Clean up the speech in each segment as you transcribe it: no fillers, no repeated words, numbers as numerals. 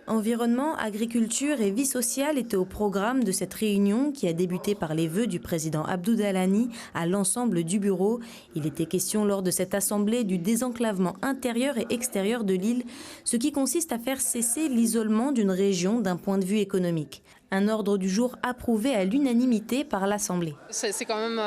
Environnement, agriculture et vie sociale étaient au programme de cette réunion qui a débuté par les vœux du président Abdou Dalani à l'ensemble du bureau. Il était question lors de cette assemblée du désenclavement intérieur et extérieur de l'île, ce qui consiste à faire cesser l'isolement d'une région d'un point de vue économique. Un ordre du jour approuvé à l'unanimité par l'Assemblée. C'est quand même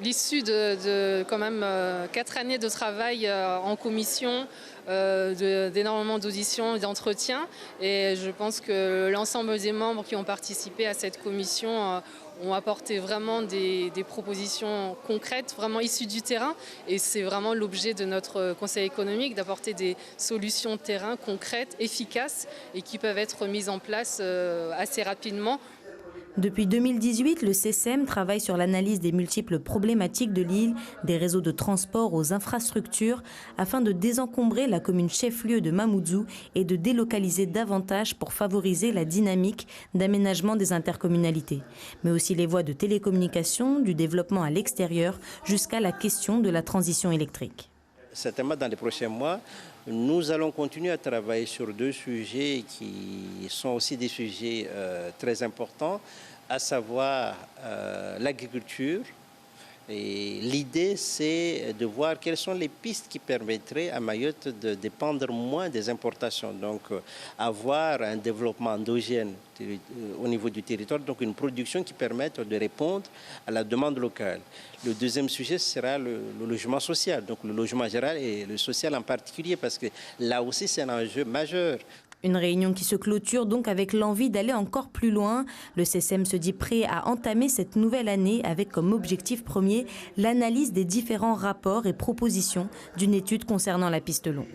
l'issue de quand même 4 années de travail en commission, d'énormément d'auditions et d'entretiens. Et je pense que l'ensemble des membres qui ont participé à cette commission ont apporté vraiment des propositions concrètes, vraiment issues du terrain. Et c'est vraiment l'objet de notre Conseil économique, d'apporter des solutions de terrain concrètes, efficaces et qui peuvent être mises en place assez rapidement. Depuis 2018, le CESEM travaille sur l'analyse des multiples problématiques de l'île, des réseaux de transport aux infrastructures, afin de désencombrer la commune chef-lieu de Mamoudzou et de délocaliser davantage pour favoriser la dynamique d'aménagement des intercommunalités, mais aussi les voies de télécommunication, du développement à l'extérieur, jusqu'à la question de la transition électrique. Certainement, dans les prochains mois, nous allons continuer à travailler sur 2 sujets qui sont aussi des sujets très importants, à savoir l'agriculture. Et l'idée, c'est de voir quelles sont les pistes qui permettraient à Mayotte de dépendre moins des importations. Donc, avoir un développement endogène au niveau du territoire, donc une production qui permette de répondre à la demande locale. Le deuxième sujet sera le logement social, donc le logement général et le social en particulier, parce que là aussi, c'est un enjeu majeur. Une réunion qui se clôture donc avec l'envie d'aller encore plus loin. Le CESEM se dit prêt à entamer cette nouvelle année avec comme objectif premier l'analyse des différents rapports et propositions d'une étude concernant la piste longue.